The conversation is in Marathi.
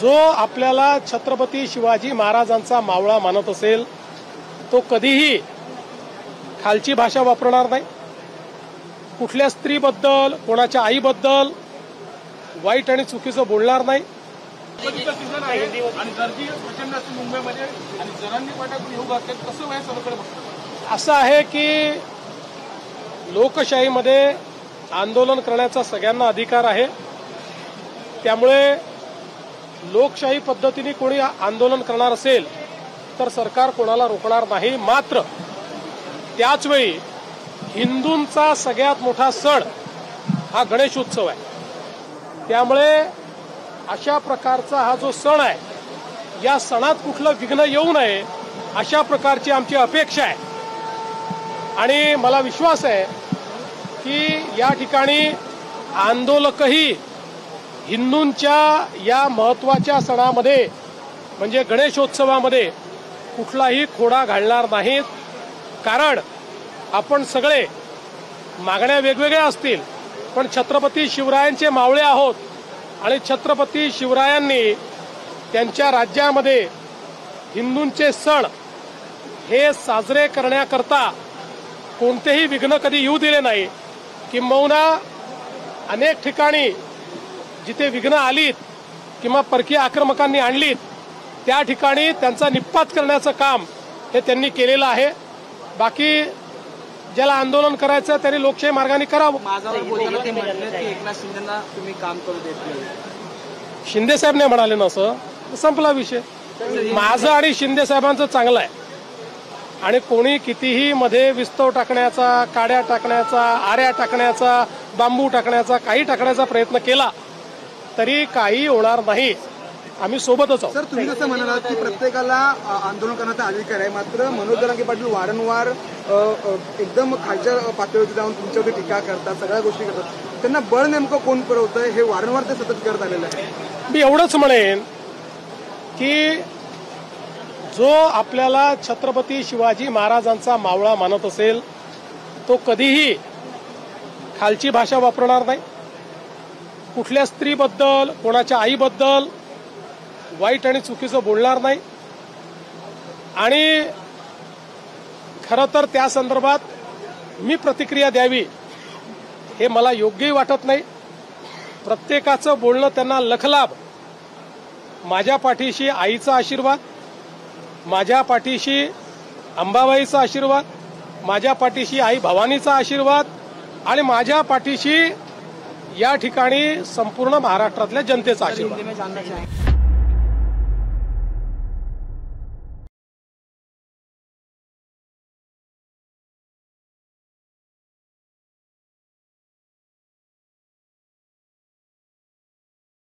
जो आपल्याला छत्रपती शिवाजी महाराजांचा मावळा मानत असेल तो कधीही खालची भाषा वापरणार नाही, कुठल्या स्त्रीबद्दल कोणाच्या आईबद्दल वाईट आणि चुकीचं बोलणार नाही। असं आहे की लोकशाहीमध्ये आंदोलन करण्याचा सगळ्यांना अधिकार आहे, त्यामुळे लोकशाही पद्धतीने कोणी आंदोलन करणार असेल तर सरकार कोणाला रोखणार नाही। मात्र त्याचवेळी हिंदूंचा सगळ्यात मोठा सण हा गणेशोत्सव आहे, त्यामुळे अशा प्रकारचा हा जो सण आहे या सणात कुठलं विघ्न येऊ नये अशा प्रकारची आमची अपेक्षा आहे। आणि मला विश्वास आहे की या ठिकाणी आंदोलकही हिंदूंच्या या महत्त्वाच्या सणामध्ये म्हणजे गणेशोत्सवामध्ये कुठलाही खोडा घालणार नाहीत। कारण आपण सगळे मागण्या वेगवेगळ्या असतील पण छत्रपती शिवरायांचे मावळे आहोत आणि छत्रपती शिवरायांनी त्यांच्या राज्यामध्ये हिंदूंचे सण हे साजरे करण्याकरता कोणतेही विघ्न कधी येऊ दिले नाही। किंबहुना अनेक ठिकाणी जिथे विघ्न आलीत किंवा परकीय आक्रमकांनी आणलीत त्या ठिकाणी त्यांचा निपात करण्याचं काम हे त्यांनी केलेलं आहे। बाकी ज्याला आंदोलन करायचं त्यांनी लोकशाही मार्गाने करावं। माझ्यावर बोलताना ते म्हटले की एकनाथ शिंदेना तुम्ही काम करू देत नाही। शिंदे साहेब नाही म्हणाले ना, असं संपला विषय। माझं आणि शिंदे साहेबांचं चांगलं आहे आणि कोणी कितीही मध्ये विस्तव टाकण्याचा, काड्या टाकण्याचा, आऱ्या टाकण्याचा, बांबू टाकण्याचा, काही टाकण्याचा प्रयत्न केला तरी काही होणार नाही। आम्ही सोबतच आहोत। सर, तुम्ही जसं म्हणालात की प्रत्येकाला आंदोलन करण्याचा अधिकार आहे, मात्र मनोज जरांगे पाटील वारंवार एकदम खालच्या पातळीवर जाऊन तुमच्यावर टीका करतात, सगळ्या गोष्टी करतात। त्यांना बळ नेमकं कोण पुरवतंय हे वारंवार ते सतत करत आलेलं आहे। मी एवढंच म्हणेन की जो आपल्याला छत्रपती शिवाजी महाराजांचा मावळा मानत असेल तो कधीही खालची भाषा वापरणार नाही, कुठल्या स्त्रीबद्दल कोणाच्या आईबद्दल वाईट आणि चुकीचं बोलणार नाही। आणि खरं तर त्या संदर्भात मी प्रतिक्रिया द्यावी हे मला योग्यही वाटत नाही। प्रत्येकाचं बोलणं त्यांना लखलाभ। माझ्या पाठीशी आईचा आशीर्वाद, माझ्या पाठीशी अंबाबाईचा आशीर्वाद, माझ्या पाठीशी आई भवानीचा आशीर्वाद आणि माझ्या पाठीशी या ठिकाणी संपूर्ण महाराष्ट्रातल्या जनतेचा आशीर्वाद।